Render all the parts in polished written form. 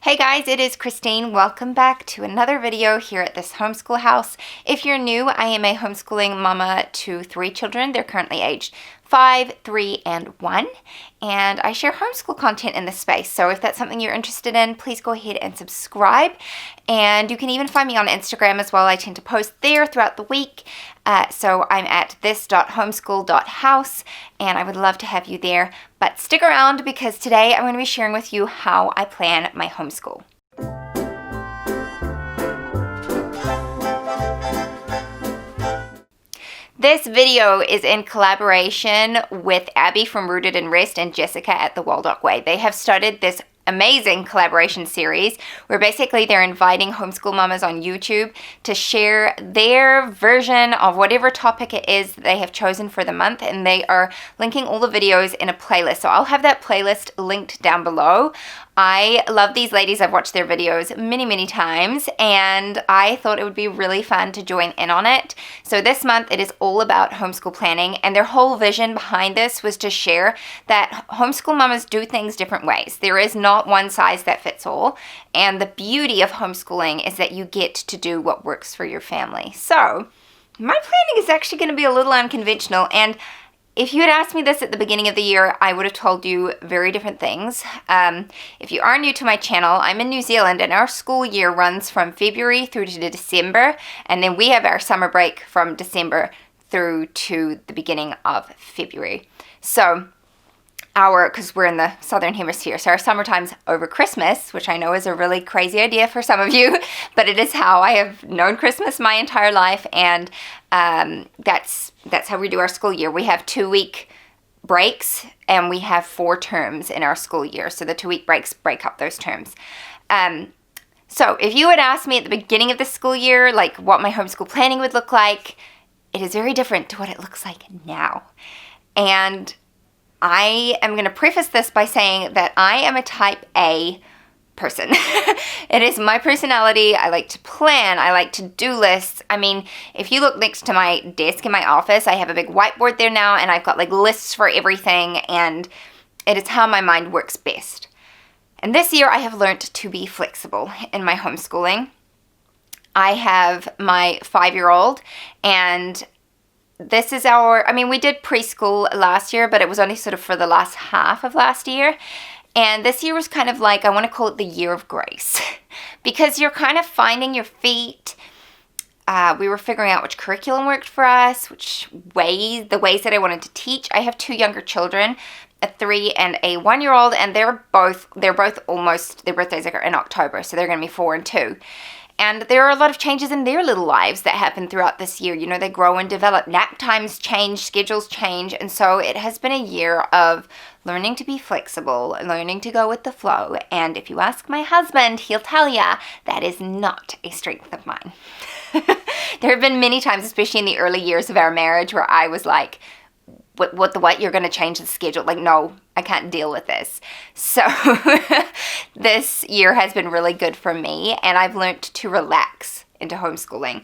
Hey guys, it is Christine. Welcome back to another video here at this homeschool house. If you're new, I am a homeschooling mama to 3 children. They're currently aged 5, 3, and 1, and I share homeschool content in this space. So if that's something you're interested in, please go ahead and subscribe. And you can even find me on Instagram as well. I tend to post there throughout the week. So I'm at this.homeschool.house, and I would love to have you there. But stick around because today I'm going to be sharing with you how I plan my homeschool. This video is in collaboration with Abby from Rooted in Rest and Jessica at the Waldock Way. They have started this amazing collaboration series where basically they're inviting homeschool mamas on YouTube to share their version of whatever topic it is that they have chosen for the month, and they are linking all the videos in a playlist. So I'll have that playlist linked down below. I love these ladies. I've watched their videos many times, and I thought it would be really fun to join in on it. So this month it is all about homeschool planning, and their whole vision behind this was to share that homeschool mamas do things different ways. There is not one size that fits all, and the beauty of homeschooling is that you get to do what works for your family. So my planning is actually going to be a little unconventional, and if you had asked me this at the beginning of the year, I would have told you very different things. If you are new to my channel, I'm in New Zealand, and our school year runs from February through to December, and then we have our summer break from December through to the beginning of February. So because we're in the southern hemisphere, so our summertime's over Christmas, which I know is a really crazy idea for some of you, but it is how I have known Christmas my entire life, and that's how we do our school year. We have 2-week breaks, and we have 4 terms in our school year, so the 2-week breaks break up those terms. So if you had asked me at the beginning of the school year, like what my homeschool planning would look like, it is very different to what it looks like now. And I am going to preface this by saying that I am a type A person. It is my personality. I like to plan. I like to do lists. I mean, if you look next to my desk in my office, I have a big whiteboard there now, and I've got like lists for everything, and it is how my mind works best. And this year I have learned to be flexible in my homeschooling. I have my 5-year-old, and this is we did preschool last year, but it was only sort of for the last half of last year. And this year was kind of like, I want to call it the year of grace, because you're kind of finding your feet. We were figuring out which curriculum worked for us, the ways that I wanted to teach. I have 2 younger children, a 3 and a 1-year-old, and they're both almost, their birthdays are in October, so they're going to be 4 and 2. And there are a lot of changes in their little lives that happen throughout this year. You know, they grow and develop. Nap times change, schedules change. And so it has been a year of learning to be flexible, learning to go with the flow. And if you ask my husband, he'll tell ya that is not a strength of mine. There have been many times, especially in the early years of our marriage, where I was like, what? You're going to change the schedule? Like, no, I can't deal with this. So this year has been really good for me, and I've learned to relax into homeschooling.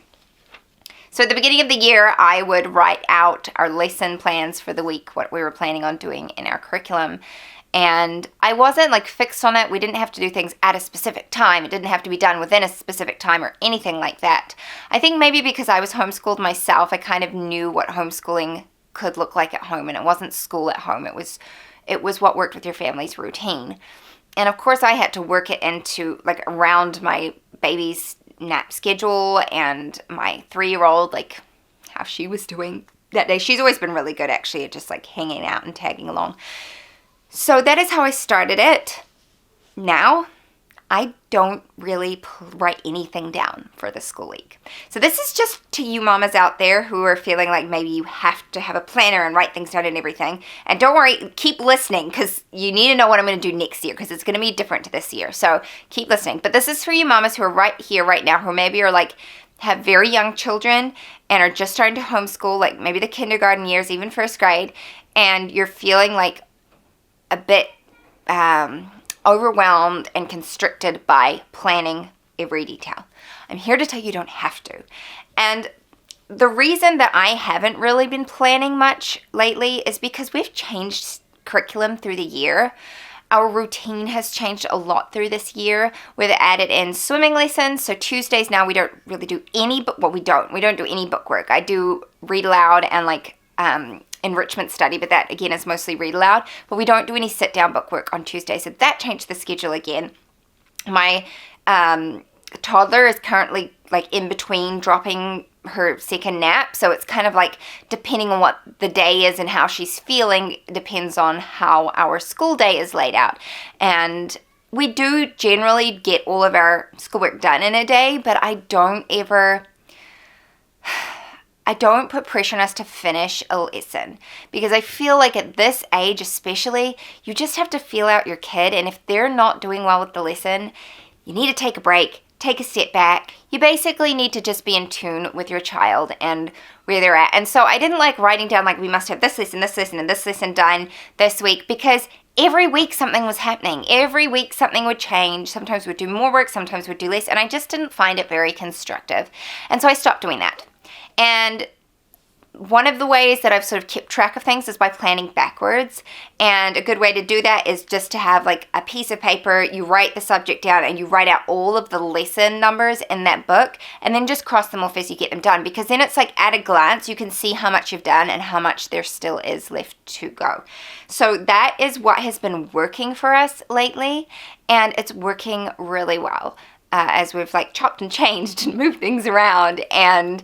So at the beginning of the year, I would write out our lesson plans for the week, what we were planning on doing in our curriculum. And I wasn't like fixed on it. We didn't have to do things at a specific time. It didn't have to be done within a specific time or anything like that. I think maybe because I was homeschooled myself, I kind of knew what homeschooling could look like at home, and it wasn't school at home. It was what worked with your family's routine. And of course I had to work it into like around my baby's nap schedule and my 3-year-old, like how she was doing that day. She's always been really good actually at just like hanging out and tagging along. So that is how I started it. Now I don't really write anything down for the school week. So this is just to you mamas out there who are feeling like maybe you have to have a planner and write things down and everything. And don't worry, keep listening, because you need to know what I'm going to do next year, because it's going to be different to this year. So keep listening. But this is for you mamas who are right here, right now, who maybe are like, have very young children and are just starting to homeschool, like maybe the kindergarten years, even 1st grade, and you're feeling like a bit overwhelmed and constricted by planning every detail. I'm here to tell you don't have to. And the reason that I haven't really been planning much lately is because we've changed curriculum through the year. Our routine has changed a lot through this year. We've added in swimming lessons. So Tuesdays now we don't really do any book. Well, we don't do any book work. I do read aloud and like enrichment study, but that again is mostly read aloud. But we don't do any sit down book work on Tuesday. So that changed the schedule again. My toddler is currently like in between dropping her second nap, so it's kind of like depending on what the day is and how she's feeling depends on how our school day is laid out. And we do generally get all of our schoolwork done in a day, but I don't put pressure on us to finish a lesson, because I feel like at this age especially, you just have to feel out your kid, and if they're not doing well with the lesson, you need to take a break, take a step back. You basically need to just be in tune with your child and where they're at. And so I didn't like writing down like we must have this lesson, and this lesson done this week, because every week something was happening. Every week something would change. Sometimes we'd do more work, sometimes we'd do less, and I just didn't find it very constructive. And so I stopped doing that. And one of the ways that I've sort of kept track of things is by planning backwards. And a good way to do that is just to have like a piece of paper, you write the subject down and you write out all of the lesson numbers in that book, and then just cross them off as you get them done, because then it's like at a glance you can see how much you've done and how much there still is left to go. So that is what has been working for us lately, and it's working really well as we've like chopped and changed and moved things around. And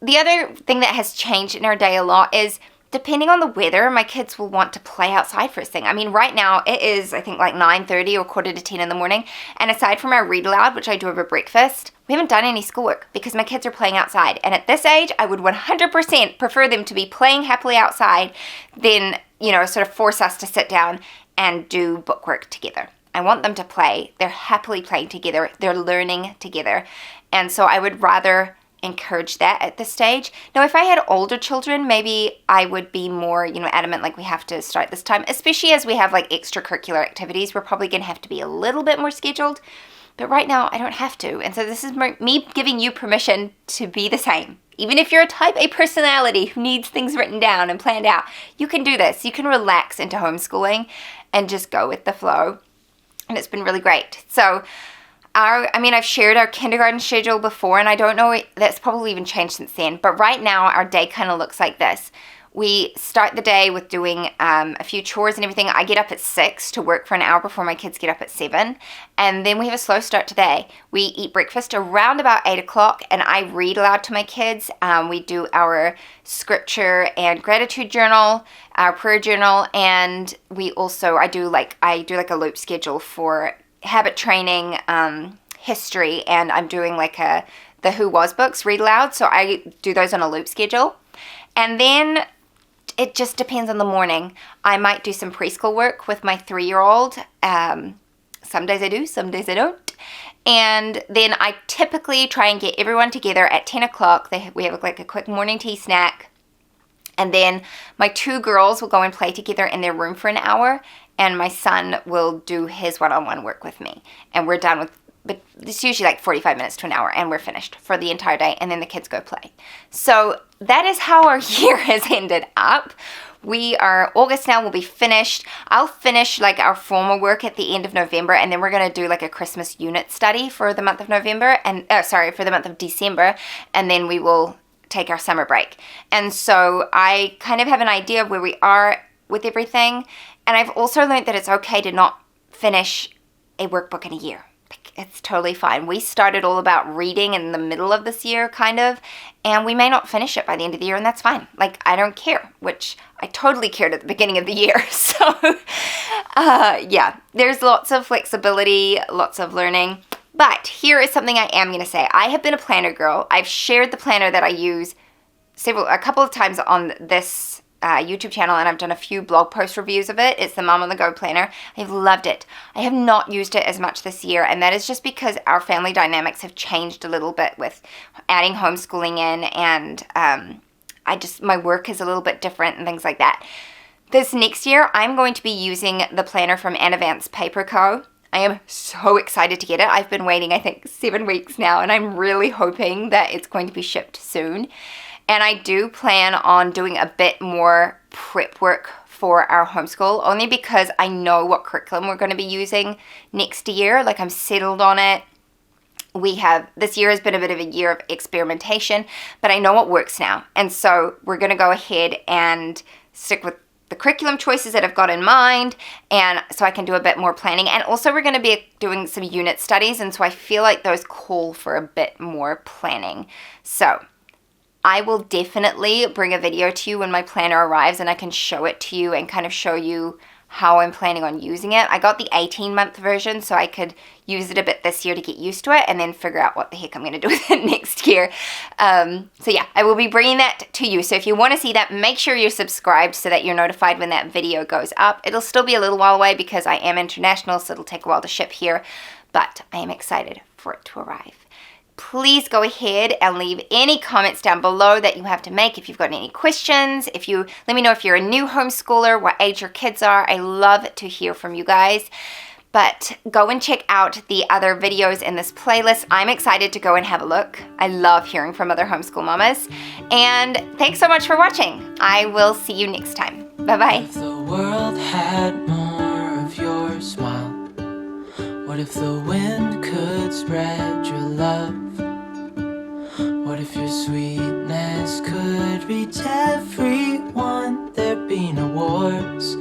the other thing that has changed in our day a lot is, depending on the weather, my kids will want to play outside first thing. I mean, right now it is, I think, like 9:30 or 9:45 in the morning. And aside from our read aloud, which I do over breakfast, we haven't done any schoolwork because my kids are playing outside. And at this age, I would 100% prefer them to be playing happily outside than, sort of force us to sit down and do bookwork together. I want them to play. They're happily playing together. They're learning together. And so I would rather encourage that at this stage. Now, if I had older children, maybe I would be more, adamant, like we have to start this time, especially as we have like extracurricular activities. We're probably going to have to be a little bit more scheduled, but right now I don't have to. And so this is me giving you permission to be the same. Even if you're a type A personality who needs things written down and planned out, you can do this. You can relax into homeschooling and just go with the flow. And it's been really great. So I've shared our kindergarten schedule before, and I don't know, that's probably even changed since then. But right now, our day kind of looks like this. We start the day with doing a few chores and everything. I get up at 6 to work for an hour before my kids get up at 7. And then we have a slow start to the day. We eat breakfast around about 8 o'clock, and I read aloud to my kids. We do our scripture and gratitude journal, our prayer journal, and I do like a loop schedule for habit training, history, and I'm doing like the Who Was books read aloud, so I do those on a loop schedule. And then it just depends on the morning. I might do some preschool work with my 3-year-old. Some days I do, some days I don't. And then I typically try and get everyone together at 10 o'clock. We have like a quick morning tea snack. And then my 2 girls will go and play together in their room for an hour, and my son will do his one-on-one work with me. And we're done but it's usually like 45 minutes to an hour, and we're finished for the entire day, and then the kids go play. So that is how our year has ended up. August now will be finished. I'll finish like our formal work at the end of November, and then we're going to do like a Christmas unit study for the month of for the month of December, and then we will take our summer break. And so I kind of have an idea of where we are with everything. And I've also learned that it's okay to not finish a workbook in a year. It's totally fine. We started all about reading in the middle of this year, kind of, and we may not finish it by the end of the year, and that's fine. Like, I don't care, which I totally cared at the beginning of the year. So, there's lots of flexibility, lots of learning. But here is something I am going to say. I have been a planner girl. I've shared the planner that I use a couple of times on this YouTube channel, and I've done a few blog post reviews of it. It's the Mom on the Go planner. I've loved it. I have not used it as much this year, and that is just because our family dynamics have changed a little bit with adding homeschooling in, and my work is a little bit different and things like that. This next year, I'm going to be using the planner from Anna Vance Paper Co. I am so excited to get it. I've been waiting, I think, 7 weeks now, and I'm really hoping that it's going to be shipped soon. And I do plan on doing a bit more prep work for our homeschool, only because I know what curriculum we're going to be using next year. Like, I'm settled on it. This year has been a bit of a year of experimentation, but I know what works now. And so we're going to go ahead and stick with the curriculum choices that I've got in mind, and so I can do a bit more planning. And also we're going to be doing some unit studies, and so I feel like those call for a bit more planning. So I will definitely bring a video to you when my planner arrives, and I can show it to you and kind of show you how I'm planning on using it. I got the 18-month version so I could use it a bit this year to get used to it and then figure out what the heck I'm going to do with it next year. So yeah, I will be bringing that to you. So if you want to see that, make sure you're subscribed so that you're notified when that video goes up. It'll still be a little while away because I am international, so it'll take a while to ship here, but I am excited for it to arrive. Please go ahead and leave any comments down below that you have to make. If you've got any questions, let me know if you're a new homeschooler, what age your kids are. I love to hear from you guys. But go and check out the other videos in this playlist. I'm excited to go and have a look. I love hearing from other homeschool mamas. And thanks so much for watching. I will see you next time. Bye-bye. If the world had more of your smile, what if the wind could spread your love? What if your sweetness could reach everyone? There'd be no wars,